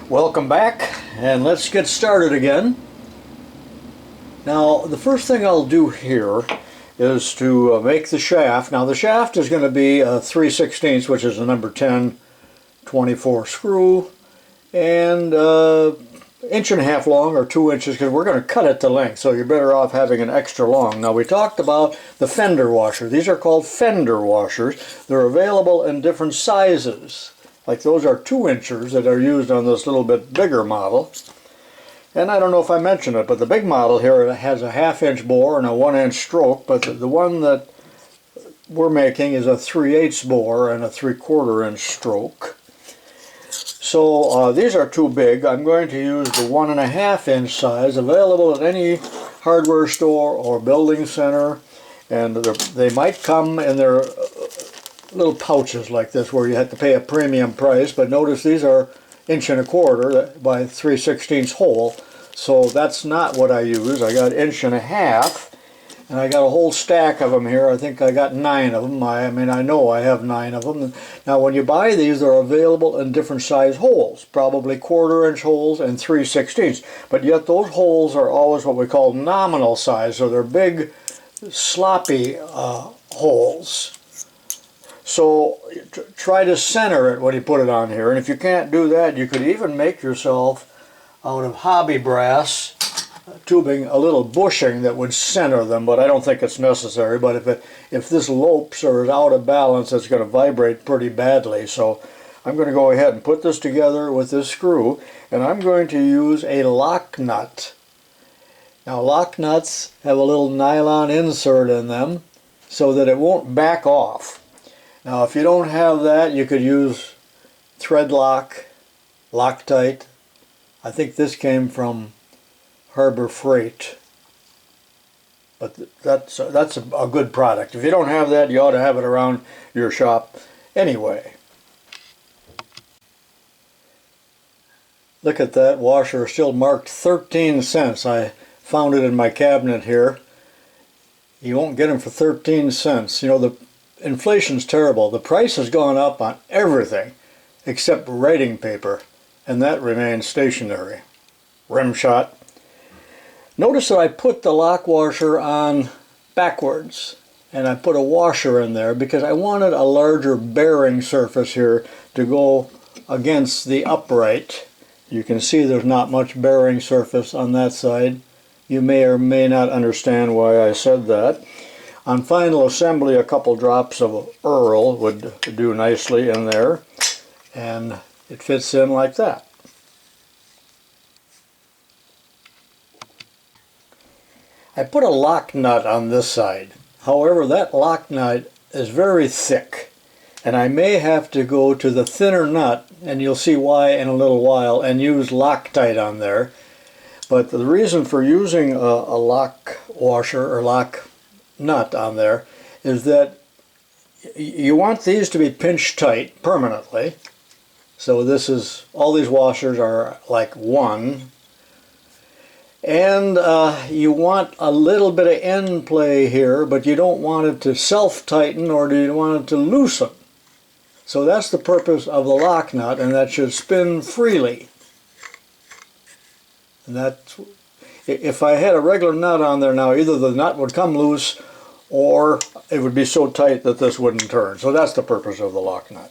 Welcome back, and let's get started again. Now, the first thing I'll do here is to make the shaft. Now, the shaft is going to be a 3/16, which is a number 10 24 screw, and inch and a half long or 2 inches, because we're going to cut it to length, so you're better off having an extra long. Now, we talked about the fender washer. These are called fender washers. They're available in different sizes. Like those are 2 inches that are used on this little bit bigger model. And I don't know if I mentioned it, but the big model here has a 1/2 inch bore and a 1 inch stroke, but the one that we're making is a 3/8 bore and a 3/4 inch stroke. So these are too big. I'm going to use the 1.5 inch size, available at any hardware store or building center, and they might come in their little pouches like this where you have to pay a premium price, but notice these are 1.25 inch by 3/16 hole, so that's not what I use. I got 1.5 inch, and I got a whole stack of them here. I think I got 9 of them. I know I have 9 of them. Now when you buy these, they're available in different size holes, probably 1/4 inch holes and 3/16, but yet those holes are always what we call nominal size, so they're big sloppy holes. So try to center it when you put it on here, and if you can't do that, you could even make yourself out of hobby brass tubing a little bushing that would center them, but I don't think it's necessary. But if this lopes or is out of balance, it's going to vibrate pretty badly. So I'm going to go ahead and put this together with this screw, and I'm going to use a lock nut. Now lock nuts have a little nylon insert in them so that it won't back off. Now if you don't have that, you could use thread lock, Loctite. I think this came from Harbor Freight, but that's a good product. If you don't have that, you ought to have it around your shop anyway. Look at that washer, still marked 13 cents. I found it in my cabinet here. You won't get them for 13 cents. You know, the inflation's terrible. The price has gone up on everything except writing paper, and that remains stationary. Rim shot. Notice that I put the lock washer on backwards, and I put a washer in there because I wanted a larger bearing surface here to go against the upright. You can see there's not much bearing surface on that side. You may or may not understand why I said that. On final assembly, a couple drops of Earl would do nicely in there, and it fits in like that. I put a lock nut on this side. However, that lock nut is very thick, and I may have to go to the thinner nut, and you'll see why in a little while, and use Loctite on there. But the reason for using a lock washer or lock nut on there is that you want these to be pinched tight permanently. So this is, all these washers are like one, and you want a little bit of end play here, but you don't want it to self-tighten, or do you want it to loosen. So that's the purpose of the lock nut, and that should spin freely. And that's, if I had a regular nut on there now, either the nut would come loose or it would be so tight that this wouldn't turn. So that's the purpose of the lock nut.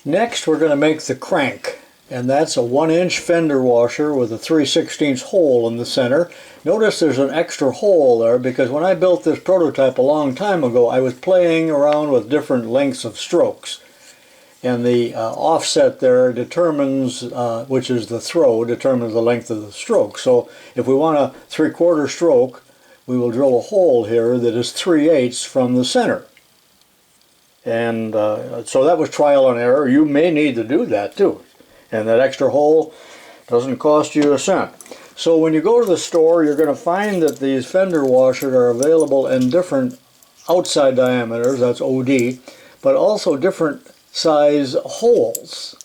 Next we're going to make the crank, and that's a 1 inch fender washer with a 3/16 hole in the center. Notice there's an extra hole there because when I built this prototype a long time ago, I was playing around with different lengths of strokes. And the offset there determines, which is the throw, determines the length of the stroke. So if we want a 3/4 stroke, we will drill a hole here that is 3/8 from the center. And so that was trial and error. You may need to do that too. And that extra hole doesn't cost you a cent. So when you go to the store, you're going to find that these fender washers are available in different outside diameters, that's OD, but also different size holes.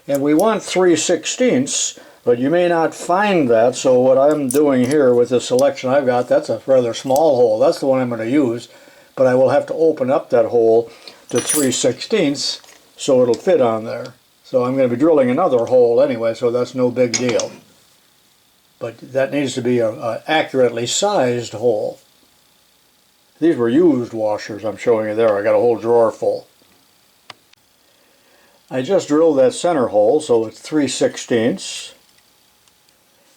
And we want 3/16, but you may not find that, so what I'm doing here with the selection I've got, that's a rather small hole. That's the one I'm going to use, but I will have to open up that hole to 3/16 so it'll fit on there. So I'm going to be drilling another hole anyway, so that's no big deal. But that needs to be an accurately sized hole. These were used washers I'm showing you there. I got a whole drawer full. I just drilled that center hole, so it's 3/16.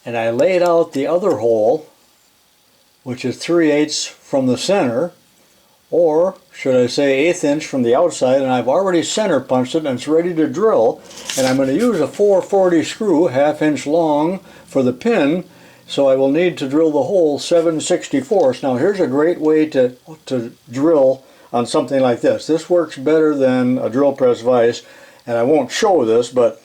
And I laid out the other hole, which is 3/8 from the center, or should I say 1/8 inch from the outside, and I've already center punched it and it's ready to drill. And I'm going to use a 440 screw, 1/2 inch long, for the pin, so I will need to drill the hole 7/64. Now here's a great way to drill on something like this. This works better than a drill press vise, and I won't show this, but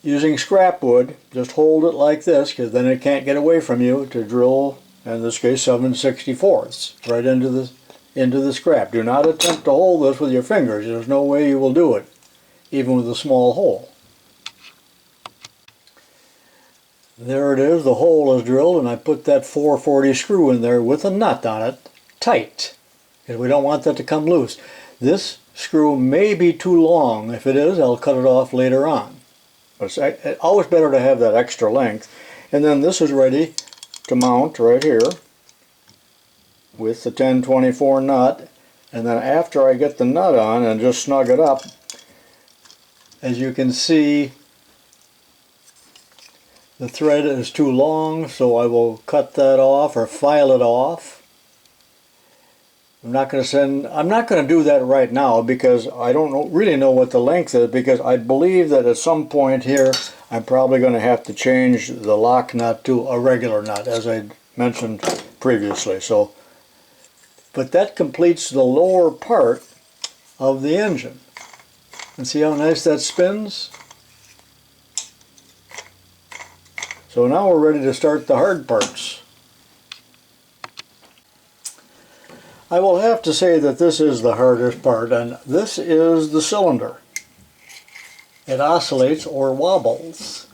using scrap wood, just hold it like this, because then it can't get away from you, to drill, in this case 7/64 right into the scrap. Do not attempt to hold this with your fingers. There's no way you will do it, even with a small hole. There it is, the hole is drilled, and I put that 440 screw in there with a nut on it, tight, because we don't want that to come loose. This screw may be too long. If it is, I'll cut it off later on. But it's always better to have that extra length. And then this is ready to mount right here with the 1024 nut. And then after I get the nut on and just snug it up, as you can see, the thread is too long, so I will cut that off or file it off. I'm not going to do that right now, because I don't really know what the length is, because I believe that at some point here I'm probably going to have to change the lock nut to a regular nut, as I mentioned previously. So, but that completes the lower part of the engine. And see how nice that spins? So now we're ready to start the hard parts. I will have to say that this is the hardest part, and this is the cylinder. It oscillates or wobbles.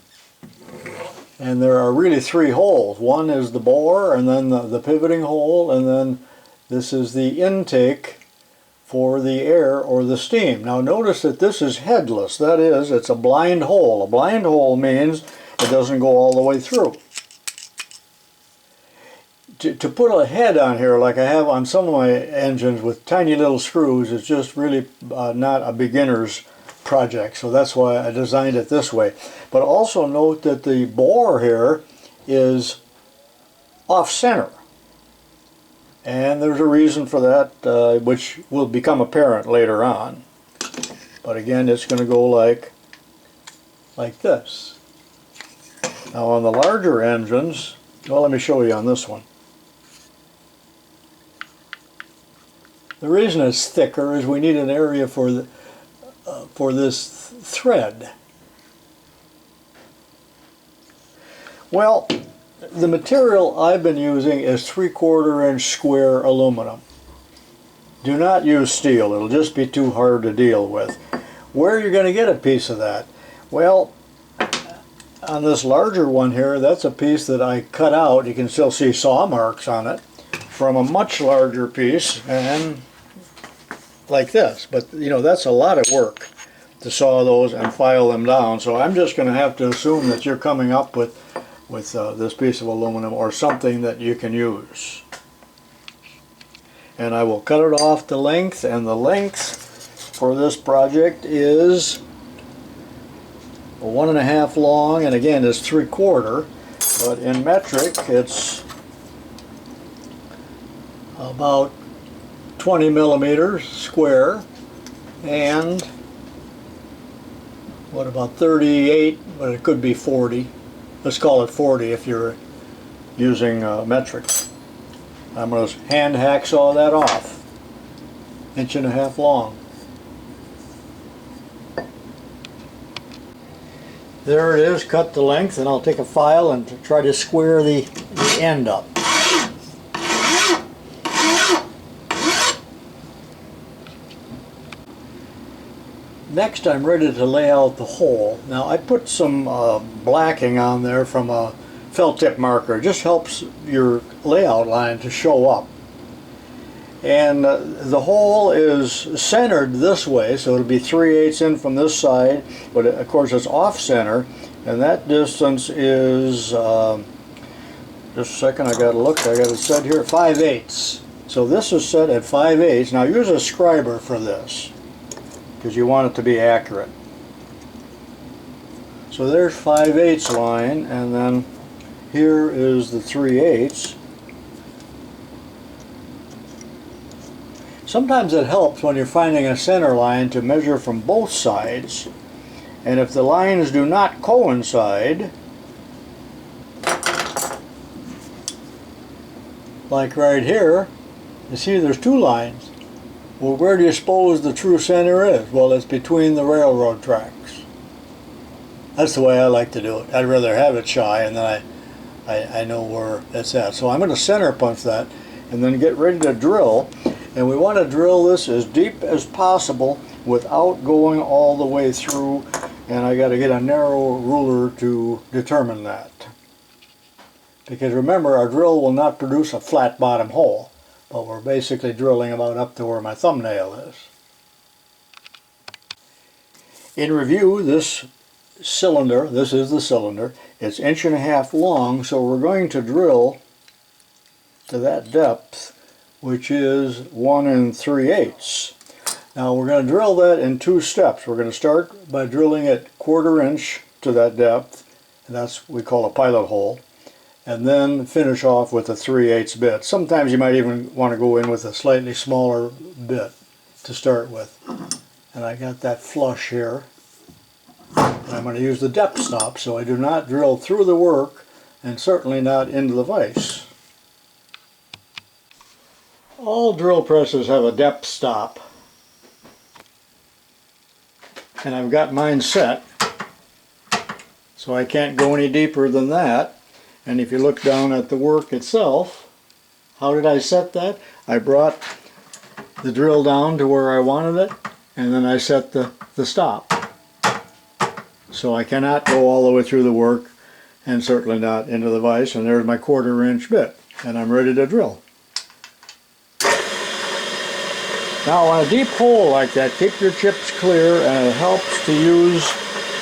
And there are really 3 holes. One is the bore, and then the pivoting hole, and then this is the intake for the air or the steam. Now notice that this is headless. That is, it's a blind hole. A blind hole means it doesn't go all the way through. To put a head on here like I have on some of my engines with tiny little screws is just really not a beginner's project, so that's why I designed it this way. But also note that the bore here is off-center, and there's a reason for that, which will become apparent later on. But again, it's going to go like this. Now on the larger engines, well, let me show you on this one. The reason it's thicker is we need an area for this thread. Well, the material I've been using is 3/4 inch square aluminum. Do not use steel, it'll just be too hard to deal with. Where are you going to get a piece of that? Well, on this larger one here, that's a piece that I cut out. You can still see saw marks on it from a much larger piece, and like this. But you know, that's a lot of work to saw those and file them down. So I'm just going to have to assume that you're coming up with this piece of aluminum or something that you can use. And I will cut it off to length, and the length for this project is 1.5 long, and again it's 3/4, but in metric it's about 20 millimeters square, and what about 38, but it could be 40. Let's call it 40 if you're using metric. I'm going to hand hacksaw that off, 1.5 inch long. There it is, cut the length, and I'll take a file and try to square the end up. Next, I'm ready to lay out the hole. Now I put some blacking on there from a felt tip marker. It just helps your layout line to show up. And the hole is centered this way, so it'll be 3/8 in from this side, but of course it's off center, and that distance is, just a second, I gotta look, I got it set here, 5/8. So this is set at 5/8. Now use a scriber for this, because you want it to be accurate. So there's 5/8 line, and then here is the 3/8. Sometimes it helps when you're finding a center line to measure from both sides, and if the lines do not coincide, like right here, you see there's two lines. Well, where do you suppose the true center is? Well, it's between the railroad tracks. That's the way I like to do it. I'd rather have it shy, and then I know where it's at. So I'm going to center punch that and then get ready to drill. And we want to drill this as deep as possible without going all the way through, and I got to get a narrow ruler to determine that. Because remember, our drill will not produce a flat bottom hole, but we're basically drilling about up to where my thumbnail is. In review, this cylinder, this is the cylinder, it's 1.5 inches long, so we're going to drill to that depth, which is 1 3/8. Now we're going to drill that in 2 steps. We're going to start by drilling it 1/4 inch to that depth, and that's what we call a pilot hole, and then finish off with a 3/8 bit. Sometimes you might even want to go in with a slightly smaller bit to start with. And I got that flush here. And I'm going to use the depth stop so I do not drill through the work and certainly not into the vise. All drill presses have a depth stop, and I've got mine set so I can't go any deeper than that. And if you look down at the work itself, how did I set that? I brought the drill down to where I wanted it, and then I set the stop. So I cannot go all the way through the work and certainly not into the vise, and there's my 1/4 inch bit, and I'm ready to drill. Now on a deep hole like that, keep your chips clear, and it helps to use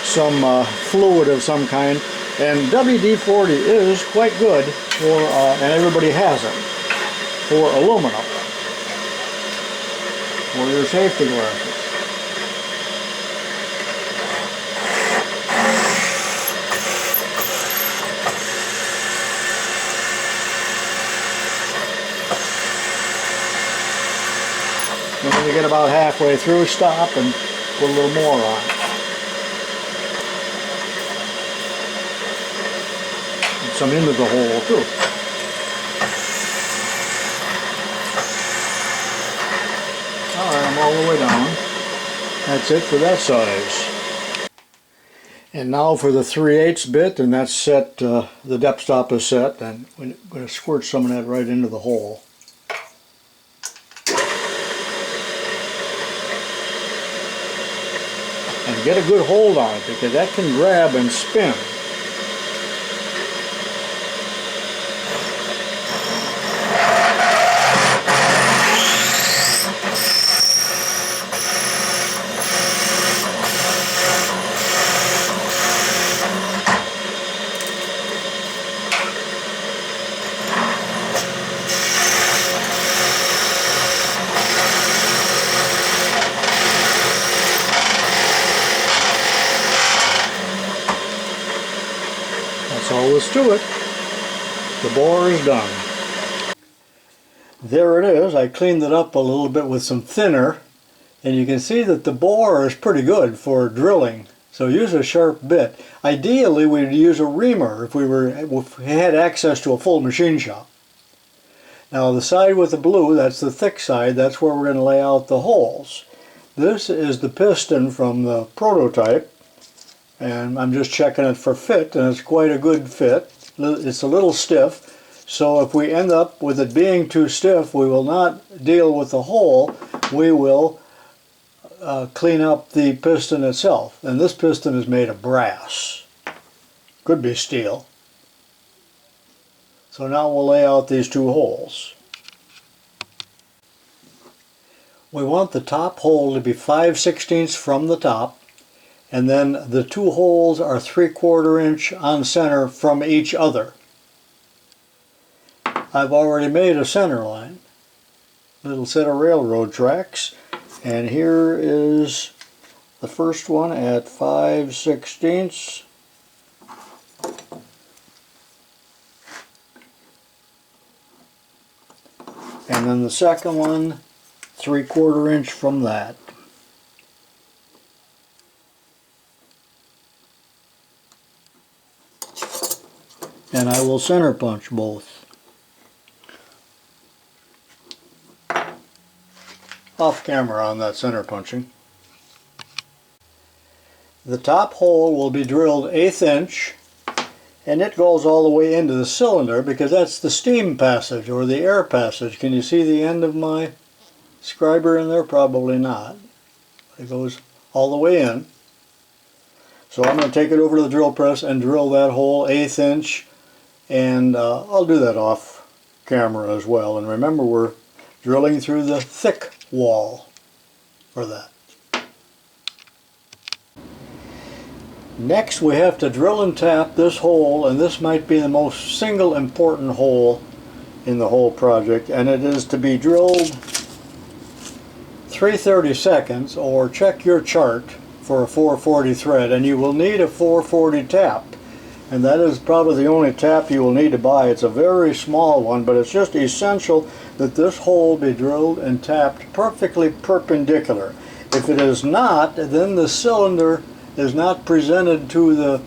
some fluid of some kind. And WD-40 is quite good for, and everybody has it, for aluminum, for your safety glasses. And when you get about halfway through, stop and put a little more on. And some into the hole too. Alright, I'm all the way down. That's it for that size. And now for the 3/8 bit, and that's set, the depth stop is set, and we're going to squirt some of that right into the hole. And get a good hold on it, because that can grab and spin. That's all there's to it. The bore is done. There it is. I cleaned it up a little bit with some thinner, and you can see that the bore is pretty good for drilling. So use a sharp bit. Ideally, we'd use a reamer if we had access to a full machine shop. Now the side with the blue, that's the thick side, that's where we're going to lay out the holes. This is the piston from the prototype, and I'm just checking it for fit, and it's quite a good fit. It's a little stiff, so if we end up with it being too stiff, we will not deal with the hole. We will clean up the piston itself, and this piston is made of brass. Could be steel. So now we'll lay out these two holes. We want the top hole to be 5/16 from the top, and then the two holes are 3/4 inch on center from each other. I've already made a center line, little set of railroad tracks, and here is the first one at 5/16. And then the second one 3/4 inch from that. And I will center punch both. Off camera on that center punching. The top hole will be drilled 1/8 inch, and it goes all the way into the cylinder because that's the steam passage or the air passage. Can you see the end of my scriber in there? Probably not. It goes all the way in. So I'm going to take it over to the drill press and drill that hole 1/8 inch, and I'll do that off camera as well. And remember, we're drilling through the thick wall for that. Next we have to drill and tap this hole, and this might be the most single important hole in the whole project, and it is to be drilled 3/32, or check your chart for a 440 thread, and you will need a 440 tap, and that is probably the only tap you will need to buy. It's a very small one, but it's just essential that this hole be drilled and tapped perfectly perpendicular. If it is not, then the cylinder is not presented to the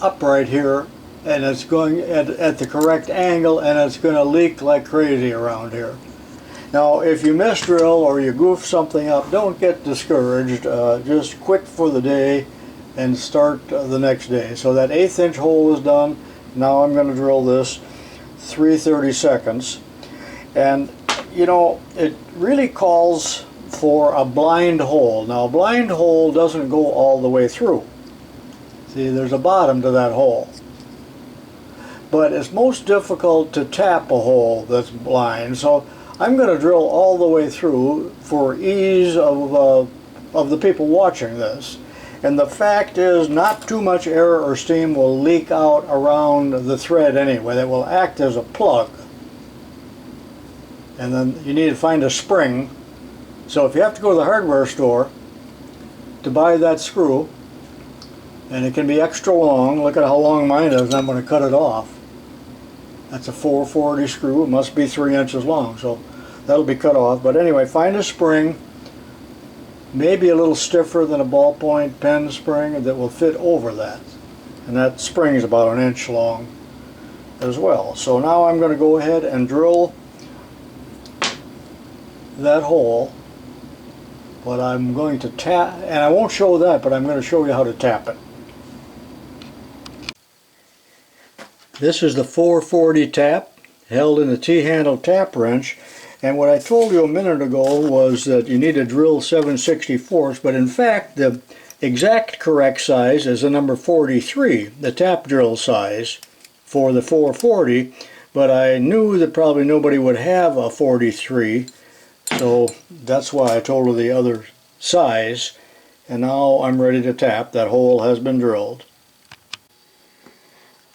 upright here, and it's going at the correct angle, and it's going to leak like crazy around here. Now if you misdrill or you goof something up, don't get discouraged. Just quit for the day and start the next day. So that 1/8 inch hole is done. Now I'm going to drill this 3/32, and you know, it really calls for a blind hole. Now a blind hole doesn't go all the way through. See, there's a bottom to that hole. But it's most difficult to tap a hole that's blind, so I'm going to drill all the way through for ease of the people watching this. And the fact is, not too much air or steam will leak out around the thread anyway. That will act as a plug. And then you need to find a spring. So if you have to go to the hardware store to buy that screw, and it can be extra long, look at how long mine is, and I'm going to cut it off. That's a 440 screw, it must be 3 inches long, so that'll be cut off. But anyway, find a spring, maybe a little stiffer than a ballpoint pen spring, that will fit over that. And that spring is about 1 inch long as well. So now I'm going to go ahead and drill that hole. But I'm going to tap, and I won't show that, but I'm going to show you how to tap it. This is the 440 tap, held in a T-handle tap wrench, and what I told you a minute ago was that you need to drill 7/64, but in fact the exact correct size is the number 43, the tap drill size for the 440, but I knew that probably nobody would have a 43, so that's why I told her the other size, and now I'm ready to tap. That hole has been drilled.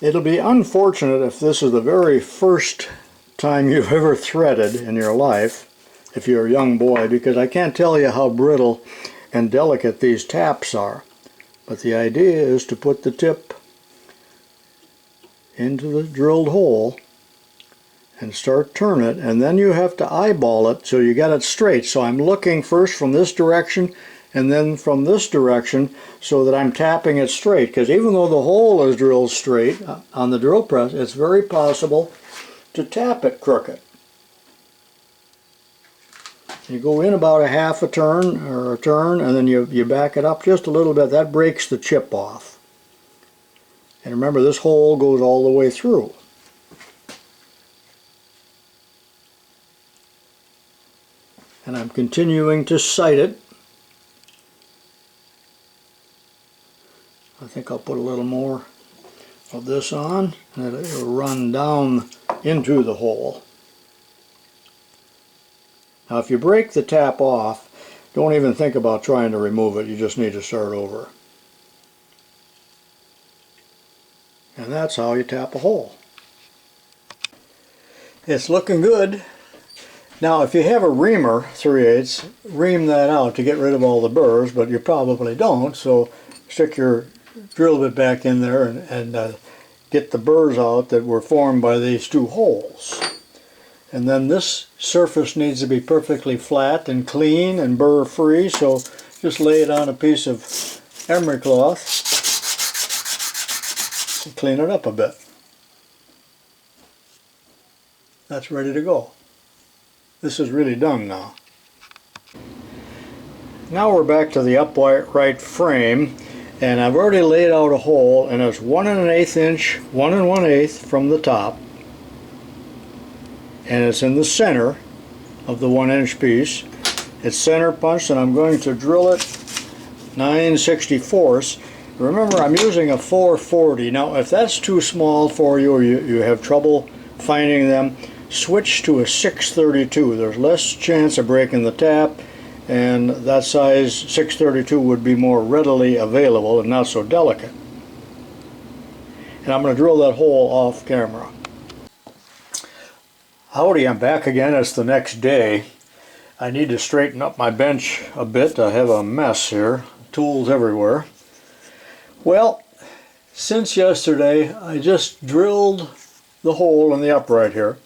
It'll be unfortunate if this is the very first time you've ever threaded in your life, if you're a young boy, because I can't tell you how brittle and delicate these taps are. But the idea is to put the tip into the drilled hole and start turning it, and then you have to eyeball it so you get it straight. So I'm looking first from this direction and then from this direction so that I'm tapping it straight, because even though the hole is drilled straight on the drill press, it's very possible to tap it crooked. You go in about a half a turn or a turn, and then you back it up just a little bit. That breaks the chip off. And remember, this hole goes all the way through. And I'm continuing to sight it. I think I'll put a little more of this on, and it'll run down into the hole. Now if you break the tap off, don't even think about trying to remove it, you just need to start over. And that's how you tap a hole. It's looking good. Now if you have a reamer, 3/8, ream that out to get rid of all the burrs, but you probably don't, so stick your drill bit back in there and get the burrs out that were formed by these two holes. And then this surface needs to be perfectly flat and clean and burr free, so just lay it on a piece of emery cloth and clean it up a bit. That's ready to go. This is really done now. Now we're back to the upright frame, and I've already laid out a hole, and it's 1 1/8 inch, 1 1/8 from the top, and it's in the center of the 1-inch piece. It's center punched, and I'm going to drill it 9/64. Remember, I'm using a 440. Now if that's too small for you, or you have trouble finding them, switch to a 632. There's less chance of breaking the tap, and that size 632 would be more readily available and not so delicate. And I'm going to drill that hole off camera. Howdy, I'm back again. It's the next day. I need to straighten up my bench a bit. I have a mess here, tools everywhere. Well, since yesterday I just drilled the hole in the upright here,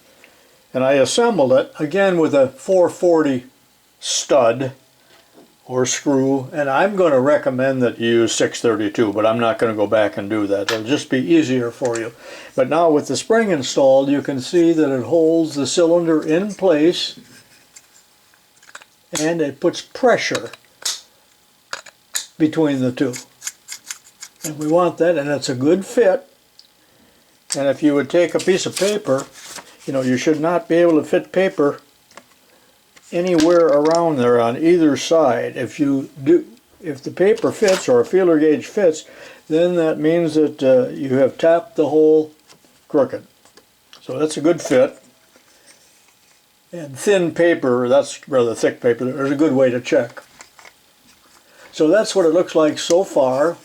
and I assembled it again with a 440 stud or screw, and I'm going to recommend that you use 632, but I'm not going to go back and do that. It'll just be easier for you. But now with the spring installed, you can see that it holds the cylinder in place and it puts pressure between the two. And we want that, and it's a good fit. And if you would take a piece of paper, you should not be able to fit paper anywhere around there on either side. If the paper fits or a feeler gauge fits, then that means that you have tapped the hole crooked. So that's a good fit. And thin paper, that's rather thick paper, there's a good way to check. So that's what it looks like so far.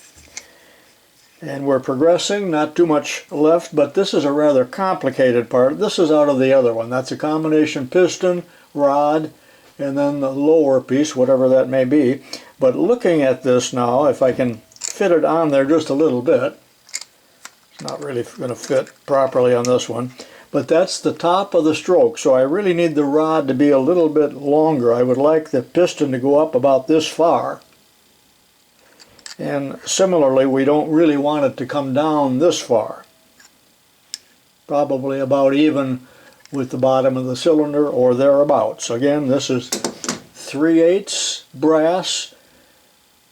And we're progressing, not too much left, but this is a rather complicated part. This is out of the other one. That's a combination piston, rod, and then the lower piece, whatever that may be. But looking at this now, if I can fit it on there just a little bit, it's not really going to fit properly on this one, but that's the top of the stroke, so I really need the rod to be a little bit longer. I would like the piston to go up about this far. And similarly, we don't really want it to come down this far. Probably about even with the bottom of the cylinder or thereabouts. Again, this is 3/8 brass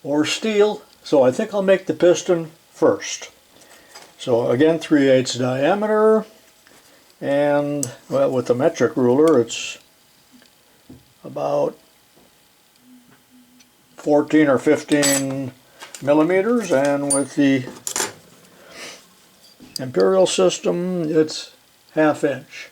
or steel, so I think I'll make the piston first. So again, 3/8 diameter, and well, with the metric ruler it's about 14 or 15 millimeters, and with the imperial system it's 1/2 inch.